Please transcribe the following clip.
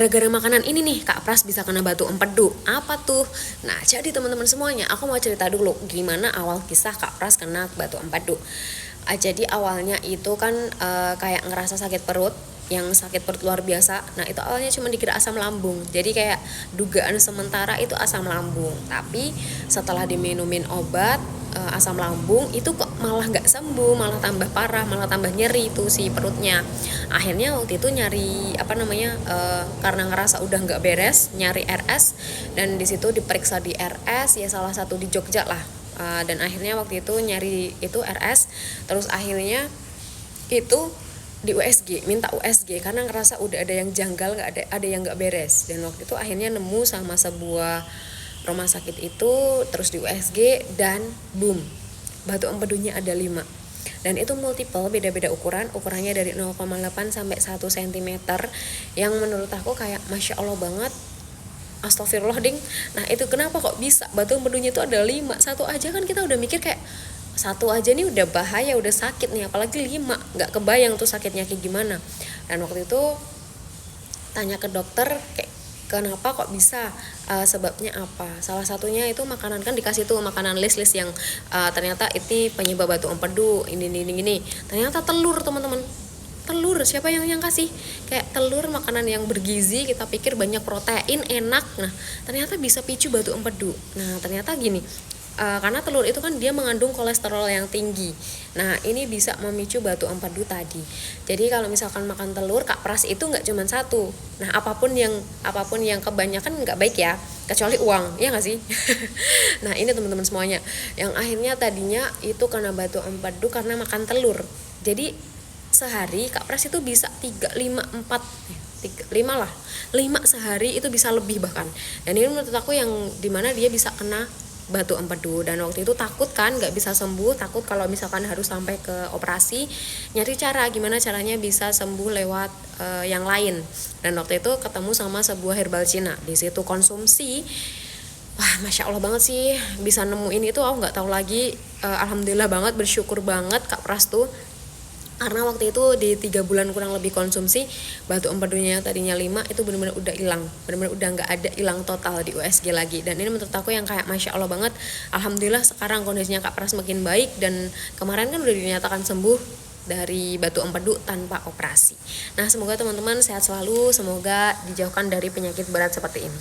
Gara-gara makanan ini nih, Kak Pras bisa kena batu empedu. Apa tuh? Nah, jadi teman-teman semuanya, aku mau cerita dulu gimana awal kisah Kak Pras kena batu empedu. Jadi awalnya itu kan kayak ngerasa sakit perut, yang sakit perut luar biasa. Nah, itu awalnya cuma dikira asam lambung. Jadi kayak dugaan sementara itu asam lambung. Tapi setelah diminumin obat asam lambung itu kok malah nggak sembuh, malah tambah parah, malah tambah nyeri itu si perutnya. Akhirnya waktu itu nyari karena ngerasa udah nggak beres, nyari RS, dan di situ diperiksa di RS ya, salah satu di Jogja lah. Dan akhirnya waktu itu nyari itu RS, terus akhirnya itu di USG, minta USG karena ngerasa udah ada yang janggal, nggak ada yang nggak beres. Dan waktu itu akhirnya nemu sama sebuah rumah sakit itu, terus di USG, dan boom, batu empedunya ada 5. Dan itu multiple, beda-beda ukurannya dari 0,8 sampai 1 cm, yang menurut aku kayak Masya Allah banget, astagfirullah ding. Nah itu kenapa kok bisa batu empedunya itu ada 5, satu aja kan kita udah mikir kayak satu aja nih udah bahaya, udah sakit nih, apalagi 5, nggak kebayang tuh sakitnya kayak gimana. Dan waktu itu tanya ke dokter kayak kenapa kok bisa, sebabnya apa. Salah satunya itu makanan, kan dikasih tuh makanan list yang ternyata itu penyebab batu empedu ini. Ternyata telur, teman-teman. Telur, siapa yang kasih? Kayak telur, makanan yang bergizi, kita pikir banyak protein, enak. Nah, ternyata bisa picu batu empedu. Nah, ternyata gini, karena telur itu kan dia mengandung kolesterol yang tinggi. Nah, ini bisa memicu batu empedu tadi. Jadi kalau misalkan makan telur, Kak Pras itu nggak cuma satu. Nah, apapun yang kebanyakan nggak baik ya, kecuali uang, ya nggak sih? Nah, ini teman-teman semuanya, yang akhirnya tadinya itu kena batu empedu karena makan telur. Jadi sehari Kak Pras itu bisa 3, 5, 4, 5 lah, 5 sehari itu bisa lebih bahkan. Dan ini menurut aku yang dimana dia bisa kena batu empedu. Dan waktu itu takut kan nggak bisa sembuh, takut kalau misalkan harus sampai ke operasi, nyari cara gimana caranya bisa sembuh lewat yang lain. Dan waktu itu ketemu sama sebuah herbal Cina, di situ konsumsi. Wah, Masya Allah banget sih bisa nemuin itu, aku nggak tahu lagi. Alhamdulillah banget, bersyukur banget Kak Pras tuh, karena waktu itu di 3 bulan kurang lebih konsumsi, batu empedunya tadinya 5 itu benar-benar udah hilang, benar-benar udah nggak ada, hilang total di USG lagi. Dan ini menurut aku yang kayak Masya Allah banget. Alhamdulillah sekarang kondisinya Kak Pras makin baik, dan kemarin kan udah dinyatakan sembuh dari batu empedu tanpa operasi. Nah, semoga teman-teman sehat selalu, semoga dijauhkan dari penyakit berat seperti ini.